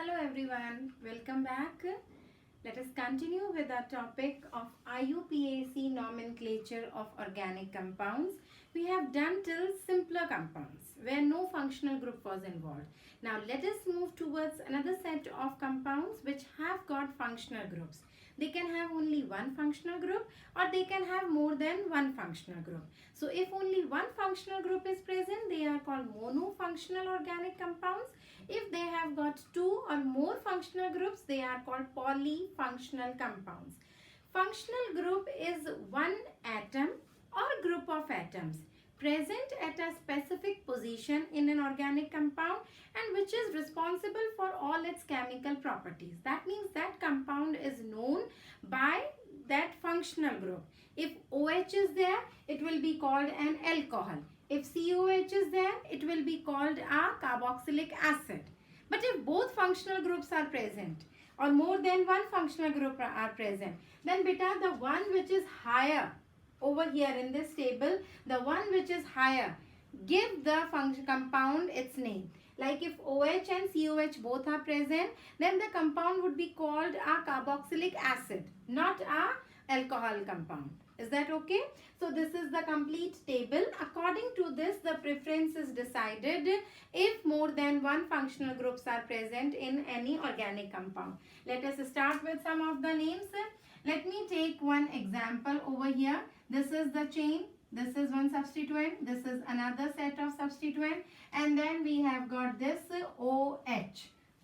Hello everyone, welcome back. Let us continue with our topic of IUPAC nomenclature of organic compounds. We have done till simpler compounds where no functional group was involved. Now let us move towards another set of compounds which have got functional groups. They can have only one functional group or they can have more than one functional group. So if only one functional group is present, they are called monofunctional organic compounds. If they have got two or more functional groups, they are called polyfunctional compounds. Functional group is one atom or group of atoms present at a specific position in an organic compound and which is responsible for all its chemical properties. That means that compound is known by that functional group. If OH is there, it will be called an alcohol. If COH is there, it will be called a carboxylic acid. But if both functional groups are present or more than one functional group are present, then beta, the one which is higher over here in this table, the one which is higher, give the compound its name. Like if OH and COH both are present, then the compound would be called a carboxylic acid, not a alcohol compound. Is that okay? So this is the complete table. According to this, the preference is decided if more than one functional groups are present in any organic compound. Let us start with some of the names. Let me take one example over here. This is the chain. This is one substituent. This is another set of substituent. And then we have got this OH.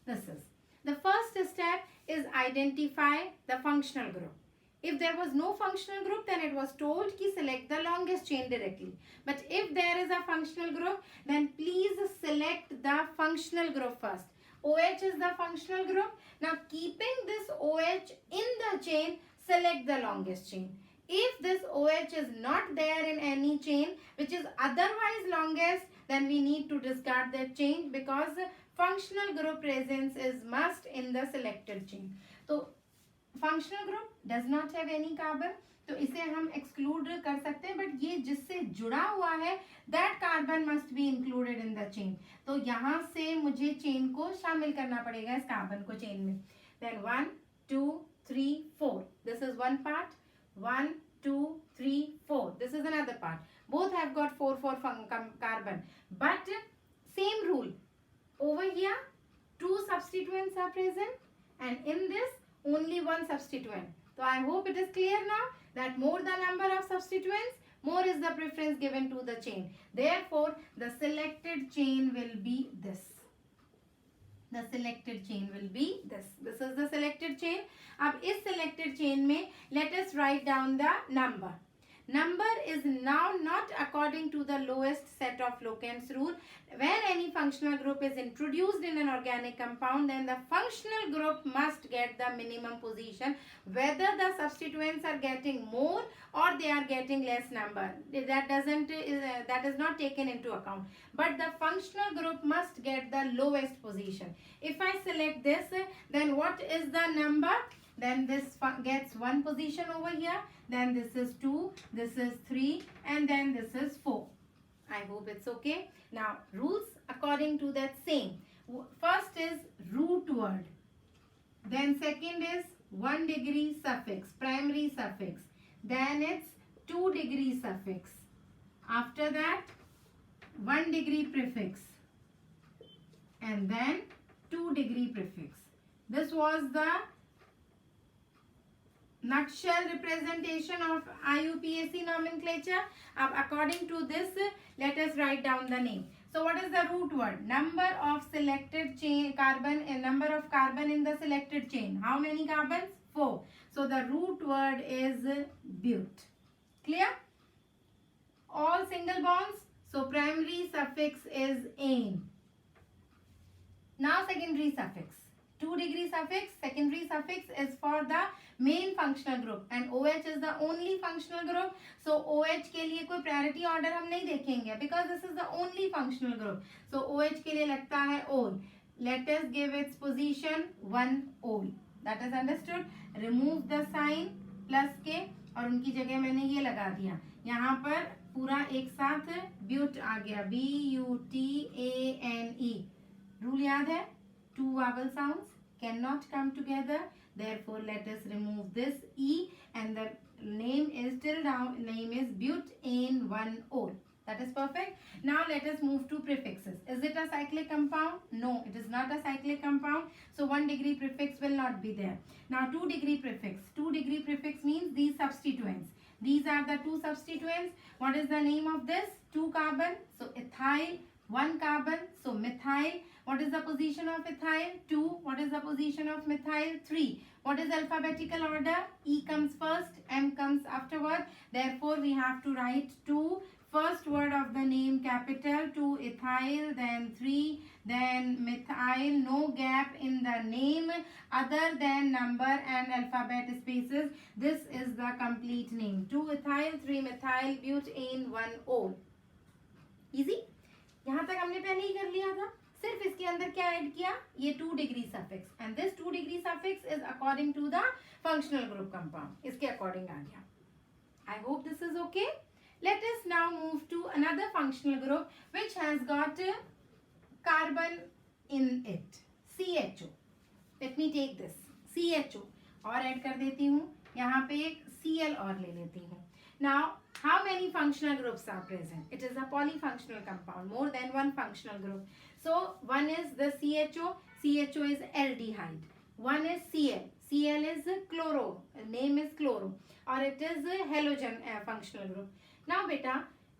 This is. The first step is identify the functional group. If there was no functional group, then it was told to select the longest chain directly. But if there is a functional group, then please select the functional group first. OH is the functional group. Now keeping this OH in the chain, select the longest chain. If this OH is not there in any chain which is otherwise longest, then we need to discard that chain because functional group presence is must in the selected chain. So functional group does not have any carbon, तो इसे हम exclude कर सकते हैं, but ये जिससे जुड़ा हुआ है that carbon must be included in the chain. तो यहाँ से मुझे chain को शामिल करना पड़ेगा इस carbon को chain में. Then 1, 2, 3, 4. This is one part. 1, 2, 3, 4. This is another part. Both have got 4 carbon. But same rule. Over here, 2 substituents are present, and in this, only one substituent. So I hope it is clear now that more the number of substituents, more is the preference given to the chain. Therefore, the selected chain will be this. The selected chain will be this. This is the selected chain. अब इस selected chain में let us write down the number. Number is now not according to the lowest set of locants rule. When any functional group is introduced in an organic compound, then the functional group must get the minimum position, whether the substituents are getting more or they are getting less number. That is not taken into account. But the functional group must get the lowest position. If I select this, then what is the number? Then this gets 1 position over here, then this is 2, this is 3, and then this is 4. I hope it's okay. Now rules according to that same. First is root word. Then second is 1 degree suffix, primary suffix. Then it's 2 degree suffix. After that 1 degree prefix. And then 2 degree prefix. This was the nutshell representation of IUPAC nomenclature. According to this, let us write down the name. So what is the root word? Number of selected chain carbon, a number of carbon in the selected chain. How many carbons? 4. So the root word is but. Clear? All single bonds. So primary suffix is ane. Now secondary suffix. 2 degree suffix, secondary suffix is for the main functional group and OH is the only functional group. So OH के लिए कोई priority order हम नहीं देखेंगे because this is the only functional group. So OH के लिए लगता है ol. Let us give its position 1 ol. That is understood. Remove the sign plus के और उनकी जगह मैंने ये लगा दिया. यहाँ पर पूरा एक साथ but आ गया. BUTANE. रूल याद है? 2 vowel sounds. cannot come together. Therefore, let us remove this E, and the name is till now name is butane 1-ol. That is perfect. Now let us move to prefixes. Is it a cyclic compound? No, it is not a cyclic compound. So 1 degree prefix will not be there. Now 2 degree prefix. 2 degree prefix means these substituents. These are the two substituents. What is the name of this? 2 carbon. So ethyl. 1 carbon. So methyl. What is the position of ethyl? 2. What is the position of methyl? 3. What is alphabetical order? E comes first, M comes afterward. Therefore, we have to write 2. First word of the name capital, 2 ethyl, then 3, then methyl, no gap in the name other than number and alphabet spaces. This is the complete name. 2 ethyl, 3 methyl, butane 1-ol. Easy? यहाँ तक हमने पहले ही कर लिया था. सिर्फ इसके अंदर क्या ऐड किया? ये 2 degree suffix, and this 2 degree suffix is according to the functional group compound. इसके अकॉर्डिंग आ गया. I hope this is okay. Let us now move to another functional group which has got carbon in it. CHO. Let me take this. CHO. और add कर देती हूँ. यहाँ पे एक Cl और ले लेती हूँ. Now, how many functional groups are present? It is a polyfunctional compound. More than one functional group. So, one is the CHO. CHO is aldehyde. One is Cl. Cl is chloro. Name is chloro. और it is a halogen functional group. Now बेटा,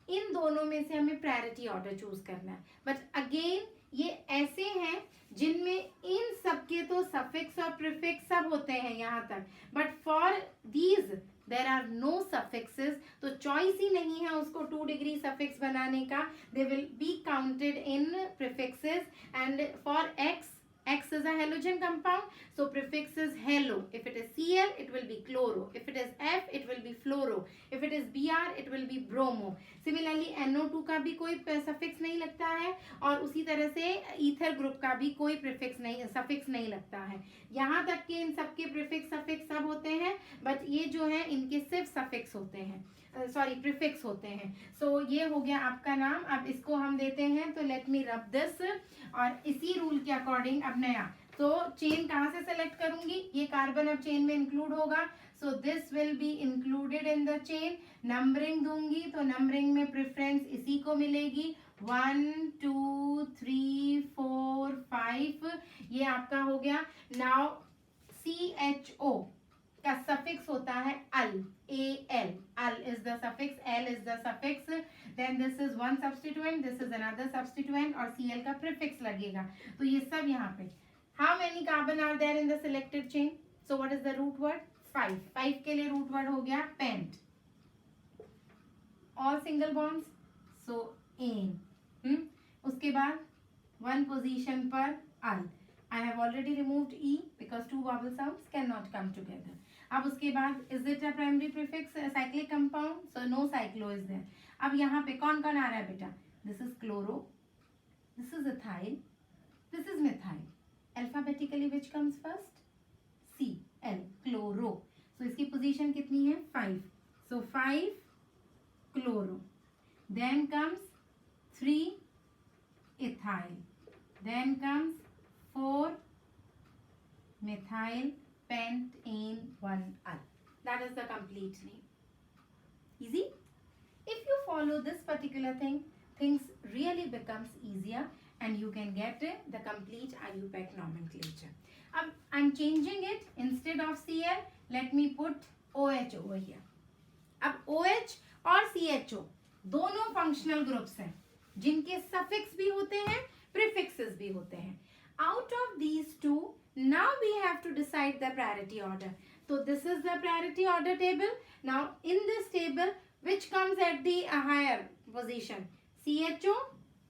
इन दोनों में से हमें priority order choose करना है. But again ये ऐसे हैं जिनमें इन सबके तो सफिक्स और प्रीफिक्स सब होते हैं यहाँ तक. But for these there are no suffixes. तो चॉइस ही नहीं है उसको 2 डिग्री सफिक्स बनाने का. They will be counted in prefixes. And for X is a halogen compound, so prefix is halo. If it is Cl, it will be chloro. If it is F, it will be fluoro. If it is Br, it will be bromo. Similarly, NO2 का भी कोई suffix नहीं लगता है, और उसी तरह से ईथर ग्रुप का भी कोई प्रीफिक्स नहीं, सफिक्स नहीं लगता है. यहाँ तक के इन सबके प्रीफिक्स सफिक्स सब होते हैं, बट ये जो है इनके सिर्फ सफिक्स होते हैं, सॉरी प्रीफिक्स होते हैं. सो ये हो गया आपका नाम. अब इसको हम देते हैं, तो लेट मी रब दिस. और इसी रूल के अकॉर्डिंग अब नया, तो चेन कहाँ से सेलेक्ट करूंगी? ये कार्बन अब चेन में इंक्लूड होगा. So this will be included in the chain. Numbering दूंगी तो नंबरिंग में प्रेफरेंस इसी को मिलेगी. 1 2 3 4 5. ये आपका हो गया. नाउ CHO का सफिक्स होता है al. AL. Al is the suffix, L is the suffix. Then this is one substituent, this is another substituent, और Cl का प्रीफिक्स लगेगा. तो ये सब यहाँ पे. How many carbon are there in the selected chain? So what is the root word? 5. 5 के लिए रूट वर्ड हो गया pent. All single bonds, so ane. उसके बाद वन पोजीशन पर अल. I have already removed E because 2 vowel sounds cannot come together. अब उसके बाद is it a primary prefix cyclic compound? So no cyclo is there. अब यहाँ पे कौन कौन आ रहा है बेटा? This is chloro, this is ethyl, this is methyl. Alphabetically which comes first? C, L, chloro. So इसकी position कितनी है? 5. So 5 chloro. Then comes 3 ethyl. Then comes 4 methyl pentane 1-ol. That is the complete name. Easy? If you follow this particular thing, things really becomes easier and you can get the complete IUPAC nomenclature. I'm changing it. Instead of Cl, let me put OH over here. अब OH और CHO दोनों functional groups हैं जिनके suffix भी होते हैं, prefixes भी होते हैं. Out of these two, now we have to decide the priority order. So this is the priority order table. Now in this table, which comes at the higher position? CHO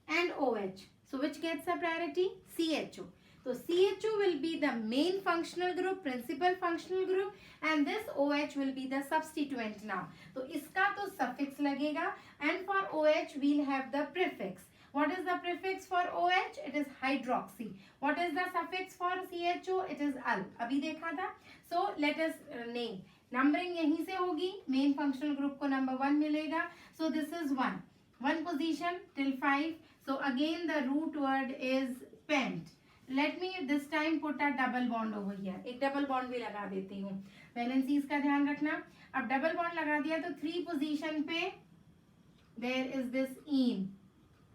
and OH. So which gets the priority? CHO. So CHO will be the main functional group, principal functional group, and this OH will be the substituent now. So इसका तो suffix लगेगा, and for OH we'll have the prefix. What is the prefix for OH? It is hydroxy. What is the suffix for CHO? It is al. अभी देखा था. So let us name. Numbering यहीं से होगी. Main functional group को number 1 मिलेगा. So this is 1. 1 position till 5. So again the root word is pent. Let me this time put a double bond over here, एक double bond भी लगा देती हूँ, वैलेंसीज का ध्यान रखना। अब डबल बॉन्ड लगा दिया तो 3 पोजीशन पे there is this in,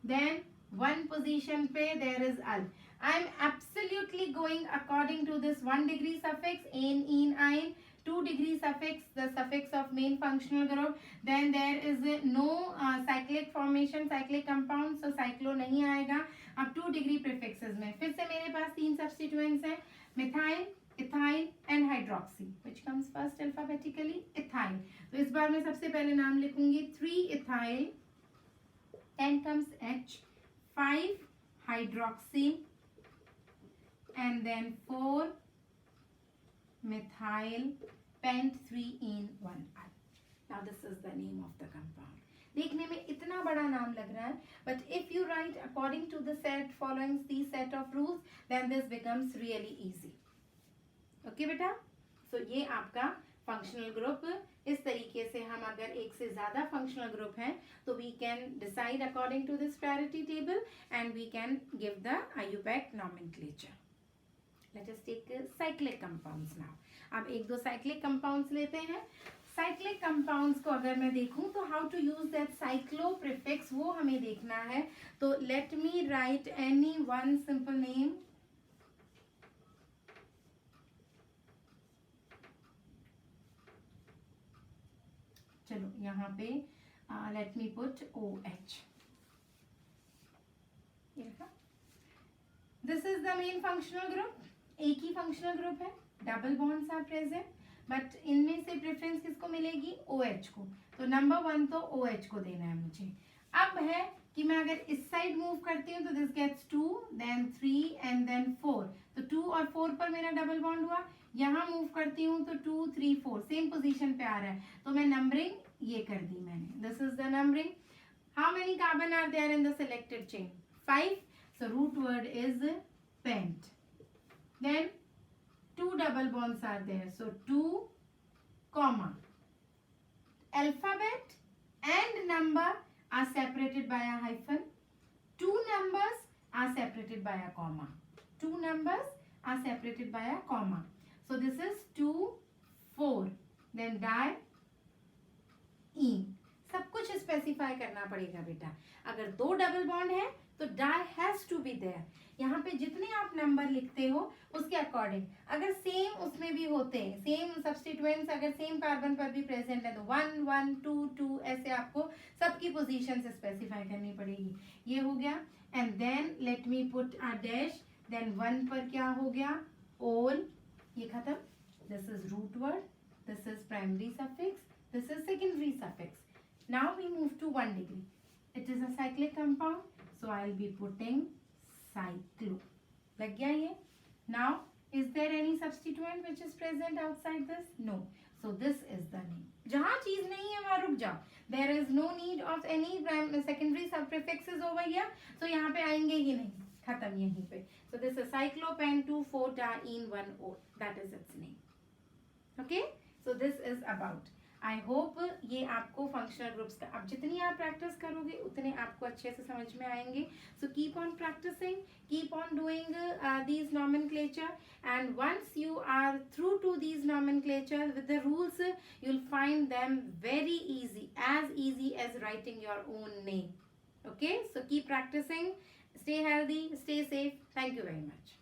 then 1 position पे there is all. I am absolutely going according to this 1 degree suffix in, ein, 2 degree suffix, the suffix of main functional group. Then there is no cyclic formation, cyclic compound, so cyclo नहीं आएगा। अब 2 degree prefixes में फिर से मेरे पास 3 substituents हैं, methyl, ethyl and hydroxy, which comes first alphabetically, ethyl। तो इस बार मैं सबसे पहले नाम लिखूंगी 3 ethyl, then comes H, 5 hydroxy, and then 4 methyl pent 3-in-1-al. Now this is the name of the compound. देखने में इतना बड़ा नाम लग रहा है, but if you write according to the set following the set of rules, then this becomes really easy. Okay बेटा? So ये आपका functional group, इस तरीके से हम अगर एक से ज़्यादा functional group हैं तो we can decide according to this priority table and we can give the IUPAC nomenclature. Let us take cyclic compounds now. अब एक दो cyclic compounds लेते हैं। cyclic compounds को अगर मैं देखूं तो how to use that cyclo prefix वो हमें देखना है। तो let me write any one simple name. चलो यहाँ पे let me put OH. This is the main functional group. एक ही फंक्शनल ग्रुप है, double bonds are present, but इनमें से प्रेफरेंस किसको मिलेगी? OH को। तो नंबर 1 तो OH को देना है मुझे। अब है कि मैं अगर इस साइड मूव करती हूँ तो this gets 2, then 3 and then 4। तो 2 और 4 पर मेरा डबल बॉन्ड हुआ। यहाँ मूव करती हूँ तो 2, 3, 4 सेम पोजीशन पे आ रहा है, तो मैं नंबरिंग ये कर दी मैंने। This is the numbering. How many carbon are there in the selected chain? 5। So root word is pent. Then 2 double bonds are there, so 2 comma alphabet and number are separated by a hyphen, 2 numbers are separated by a comma, 2 numbers are separated by a comma, so this is 2, 4, then die e। सब कुछ specify करना पड़ेगा बेटा। अगर 2 double bond है तो di has to be there. यहाँ पे जितने आप नंबर लिखते हो उसके अकॉर्डिंग, अगर सेम उसमें भी होते हैं, सेम सब्स्टिट्यूएंट्स अगर सेम कार्बन पर भी प्रेजेंट है तो 1, 1, 2, 2 ऐसे आपको सबकी पोजीशन से स्पेसिफाई करनी पड़ेगी। ये हो गया। And then let me put a dash, then 1 पर क्या हो गया? ओल, ये खत्म। This is root word, this is primary suffix, this is secondary suffix. Now we move to 1 degree. It is a cyclic compound, so I'll be putting cyclo. लग गया ये? Now, is there any substituent which is present outside this? No. So this is the name. जहाँ चीज नहीं है वहाँ रुक जाओ. There is no need of any secondary subprefixes over here. So यहाँ पे आएंगे ही नहीं. खत्म यहीं पे. So this is cyclopen 2,4-diene-1-ol. That is its name. Okay? So this is about. I hope ये आपको फंक्शनल ग्रुप्स का अब जितनी आप प्रैक्टिस करोगे उतने आपको अच्छे से समझ में आएंगे। So keep on practising, keep on doing these nomenclature, and once you are through to these nomenclature with the rules, you'll find them very easy, as easy as writing your own name. Okay, so keep practicing, stay healthy, stay safe. Thank you very much.